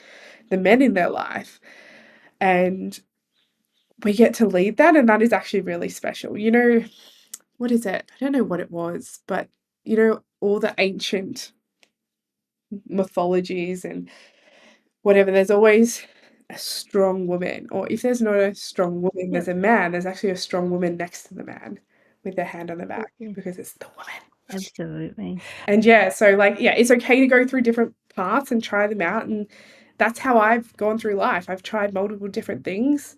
in their life. And we get to lead that, and that is actually really special. You know, what is it? I don't know what it was, but you know, all the ancient mythologies and whatever, there's always a strong woman. Or if there's not a strong woman, Yep. there's a man. There's actually a strong woman next to the man with their hand on the back because it's the woman. Absolutely. And yeah, so like, yeah, it's okay to go through different paths and try them out. And that's how I've gone through life. I've tried multiple different things,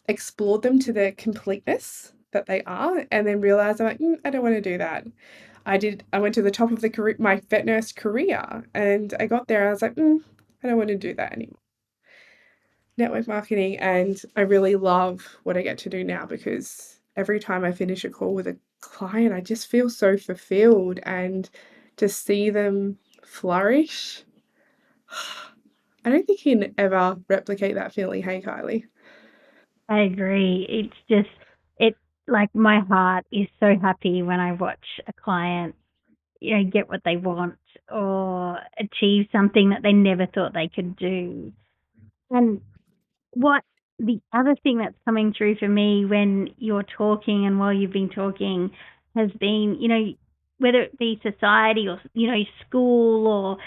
explored them to their completeness that they are, and then realized I'm like, I don't want to do that. I went to the top of the career, my vet nurse career, and I got there and I was like, I don't want to do that anymore. Network marketing, and I really love what I get to do now because every time I finish a call with a client, I just feel so fulfilled and to see them flourish. I don't think you can ever replicate that feeling, hey Kylie. I agree. It's just, it, like, my heart is so happy when I watch a client, get what they want or achieve something that they never thought they could do. And what the other thing that's coming through for me when you're talking and while you've been talking has been, whether it be society or, school or,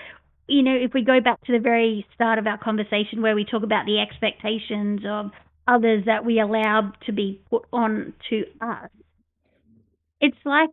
if we go back to the very start of our conversation where we talk about the expectations of others that we allow to be put on to us, it's like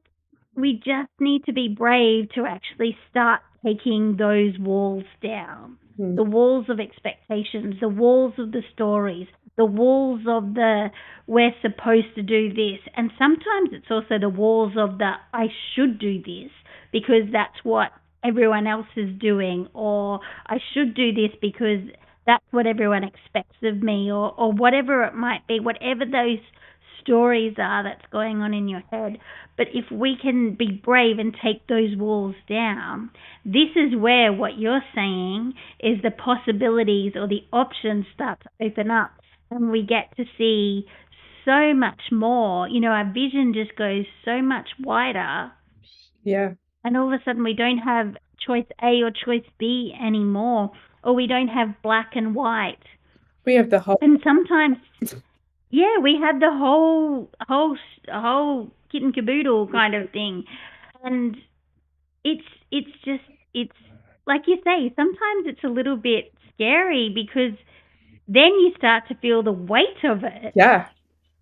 we just need to be brave to actually start taking those walls down. Mm, The walls of expectations, the walls of the stories, the walls of the we're supposed to do this. And sometimes it's also the walls of the I should do this because that's what everyone else is doing, or I should do this because that's what everyone expects of me, or whatever it might be, whatever those stories are that's going on in your head. But if we can be brave and take those walls down, this is where what you're saying is the possibilities or the options start to open up, and we get to see so much more. Our vision just goes so much wider Yeah. And all of a sudden, we don't have choice A or choice B anymore, or we don't have black and white. We have the whole, And sometimes, yeah, we had the whole kit and caboodle kind of thing. And it's just it's like you say, sometimes it's a little bit scary because then you start to feel the weight of it. yeah.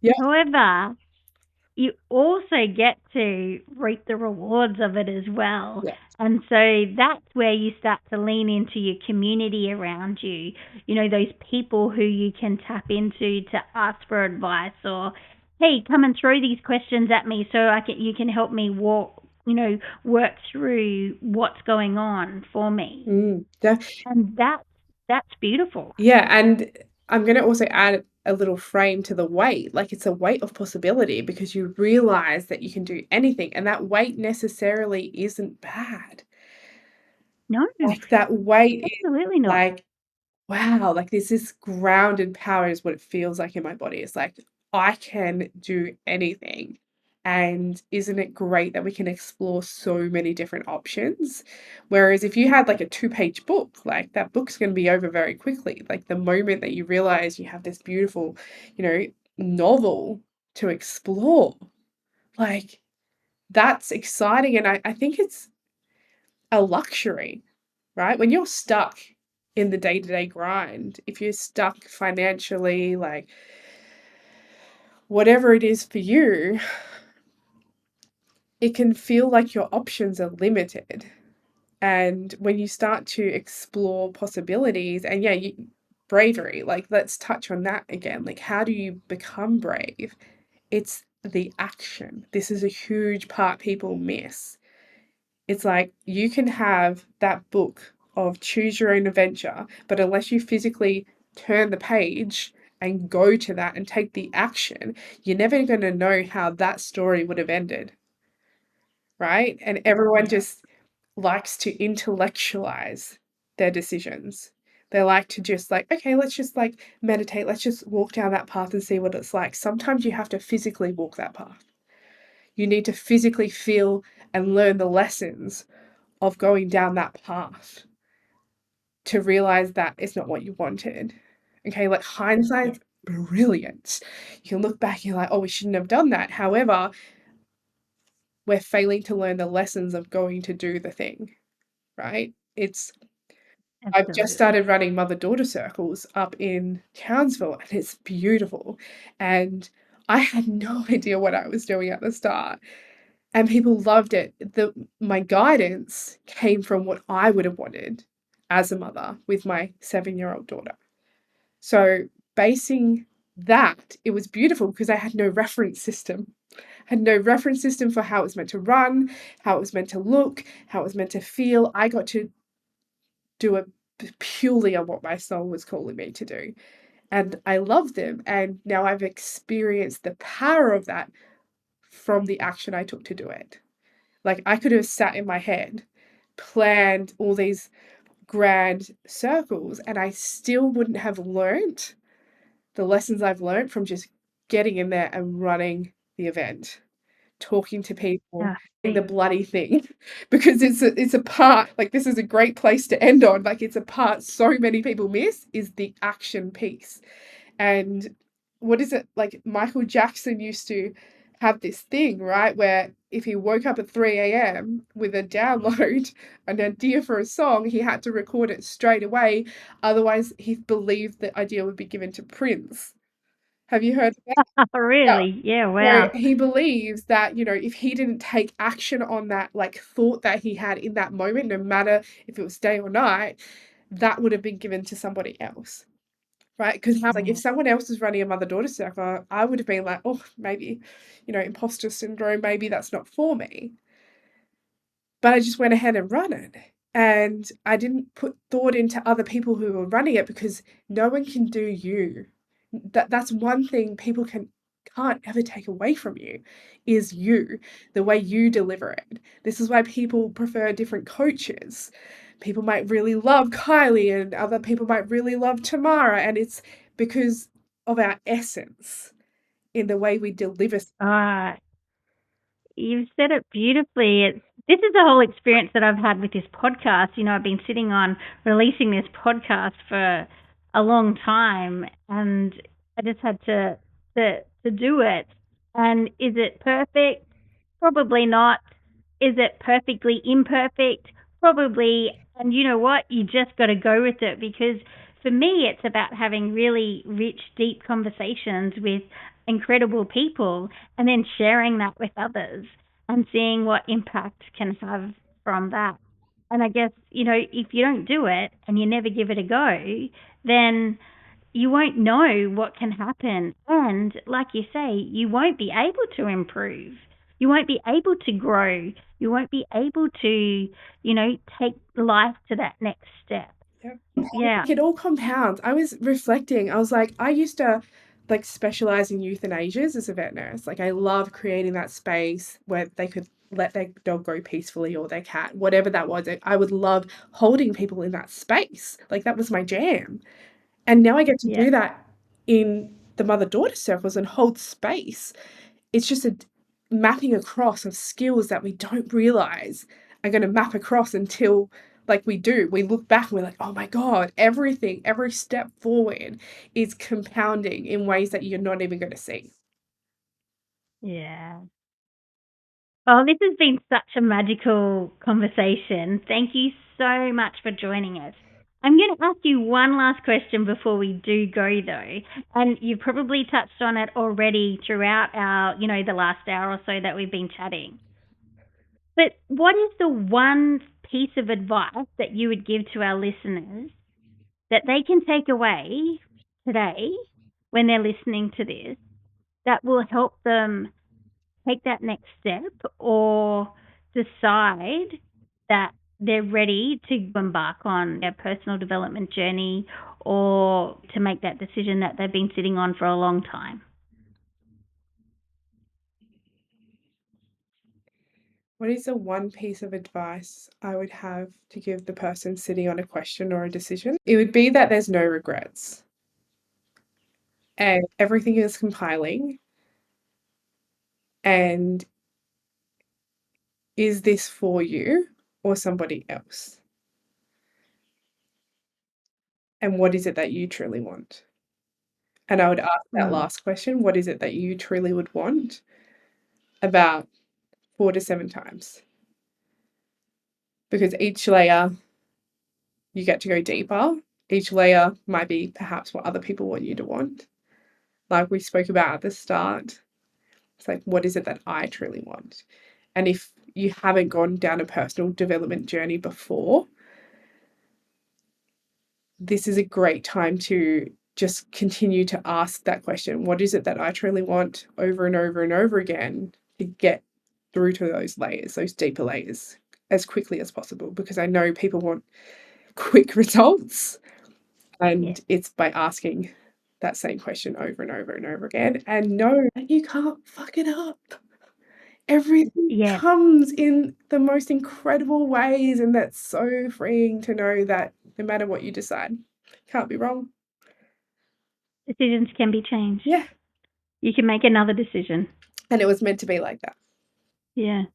Yeah. However, you also get to reap the rewards of it as well. Yeah. And so that's where you start to lean into your community around you. You know, those people who you can tap into to ask for advice, or, hey, come and throw these questions at me so you can help me work through what's going on for me. Yeah. And that's beautiful. Yeah, and I'm gonna also add a little frame to the weight. Like it's a weight of possibility because you realize that you can do anything, and that weight necessarily isn't bad. No, Like that weight is absolutely not. like, wow, like this grounded power is what it feels like in my body. It's like I can do anything. And isn't it great that we can explore so many different options? Whereas if you had like a two-page book, like that book's going to be over very quickly. Like the moment that you realize you have this beautiful, you know, novel to explore, like that's exciting. And I think it's a luxury, right? When you're stuck in the day-to-day grind, if you're stuck financially, like whatever it is for you, it can feel like your options are limited. And when you start to explore possibilities, and yeah, bravery, like let's touch on that again. Like, how do you become brave? It's the action. This is a huge part people miss. It's like you can have that book of choose your own adventure, but unless you physically turn the page and go to that and take the action, you're never going to know how that story would have ended, right? And everyone just likes to intellectualize their decisions. They like to just like, okay, let's just like meditate, let's just walk down that path and see what it's like. Sometimes you have to physically walk that path. You need to physically feel and learn the lessons of going down that path to realize that it's not what you wanted. Okay, like hindsight's brilliant. You can look back and you're like, oh, we shouldn't have done that. However, we're failing to learn the lessons of going to do the thing, right? I've just Absolutely. started running mother-daughter circles up in Townsville, and it's beautiful. And I had no idea what I was doing at the start, and people loved it. My guidance came from what I would have wanted as a mother with my 7-year-old daughter. So basing that, it was beautiful because I had no reference system. Had no reference system for how it was meant to run, how it was meant to look, how it was meant to feel. I got to do it purely on what my soul was calling me to do. And I loved them. And now I've experienced the power of that from the action I took to do it. Like I could have sat in my head, planned all these grand circles, and I still wouldn't have learnt the lessons I've learnt from just getting in there and running the event, talking to people, Yeah. the bloody thing, because it's a part, like this is a great place to end on. Like it's a part so many people miss is the action piece. And what is it, like Michael Jackson used to have this thing, right, where if he woke up at 3 a.m. with a download, an idea for a song, he had to record it straight away. Otherwise, he believed the idea would be given to Prince. Have you heard of that? Yeah. Really? Yeah, So wow. he believes that, if he didn't take action on that, like, thought that he had in that moment, no matter if it was day or night, that would have been given to somebody else, right? Because how, like, if Mm. someone else was running a mother-daughter circle, I would have been like, oh, maybe, imposter syndrome, maybe that's not for me. But I just went ahead and run it. And I didn't put thought into other people who were running it because no one can do you. That's one thing people can't ever take away from you is you, the way you deliver it. This is why people prefer different coaches. People might really love Kylie and other people might really love Tamara, and it's because of our essence in the way we deliver. Ah, you've said it beautifully. this is the whole experience that I've had with this podcast. I've been sitting on releasing this podcast for a long time, and I just had to do it. And is it perfect? Probably not. Is it perfectly imperfect? Probably. And you know what? You just got to go with it, because for me, it's about having really rich, deep conversations with incredible people and then sharing that with others and seeing what impact can have from that. And I guess, if you don't do it and you never give it a go, then you won't know what can happen. And like you say, you won't be able to improve. You won't be able to grow. You won't be able to, take life to that next step. Yeah. Yeah. Like, it all compounds. I was reflecting. I was like, I used to like specialize in euthanasias as a vet nurse. Like, I love creating that space where they could let their dog go peacefully, or their cat, whatever that was. I would love holding people in that space. Like, that was my jam. And now I get to Yeah. do that in the mother-daughter circles and hold space. It's just a mapping across of skills that we don't realize are going to map across until, like, we do. We look back and we're like, oh my God, everything, every step forward is compounding in ways that you're not even going to see. Yeah. Oh, this has been such a magical conversation. Thank you so much for joining us. I'm going to ask you one last question before we do go, though. And you probably touched on it already throughout our, the last hour or so that we've been chatting. But what is the one piece of advice that you would give to our listeners that they can take away today when they're listening to this that will help them take that next step or decide that they're ready to embark on their personal development journey or to make that decision that they've been sitting on for a long time? What is the one piece of advice I would have to give the person sitting on a question or a decision? It would be that there's no regrets and everything is compiling. And is this for you or somebody else? And what is it that you truly want? And I would ask that Mm. last question, what is it that you truly would want? About 4 to 7 times. Because each layer you get to go deeper. Each layer might be perhaps what other people want you to want. Like we spoke about at the start, it's like, what is it that I truly want? And if you haven't gone down a personal development journey before, this is a great time to just continue to ask that question. What is it that I truly want, over and over and over again, to get through to those layers, those deeper layers, as quickly as possible? Because I know people want quick results, Yeah. and it's by asking that same question over and over and over again, and know that you can't fuck it up. Everything Yeah. comes in the most incredible ways, and that's so freeing to know that no matter what you decide, can't be wrong. Decisions can be changed. Yeah, You can make another decision. and it was meant to be like that. Yeah.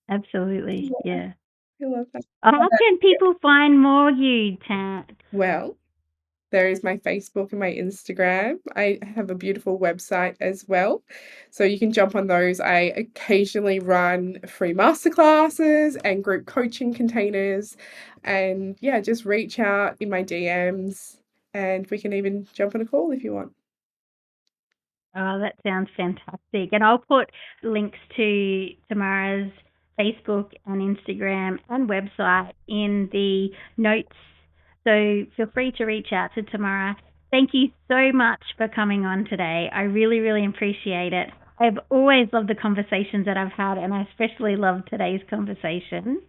Absolutely. Yeah, Yeah. I love that. How can people find more you, Tat? Well, there is my Facebook and my Instagram. I have a beautiful website as well. So you can jump on those. I occasionally run free masterclasses and group coaching containers. And yeah, just reach out in my DMs and we can even jump on a call if you want. Oh, that sounds fantastic. And I'll put links to Tamara's Facebook and Instagram and website in the notes. So feel free to reach out to Tamara. Thank you so much for coming on today. I really, really appreciate it. I've always loved the conversations that I've had, and I especially love today's conversation.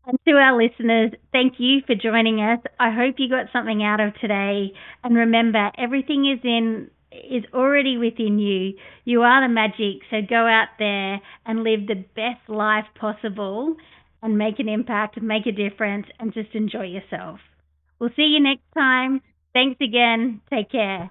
And to our listeners, thank you for joining us. I hope you got something out of today. And remember, everything is already within you. You are the magic. So go out there and live the best life possible and make an impact, make a difference, and just enjoy yourself. We'll see you next time. Thanks again. Take care.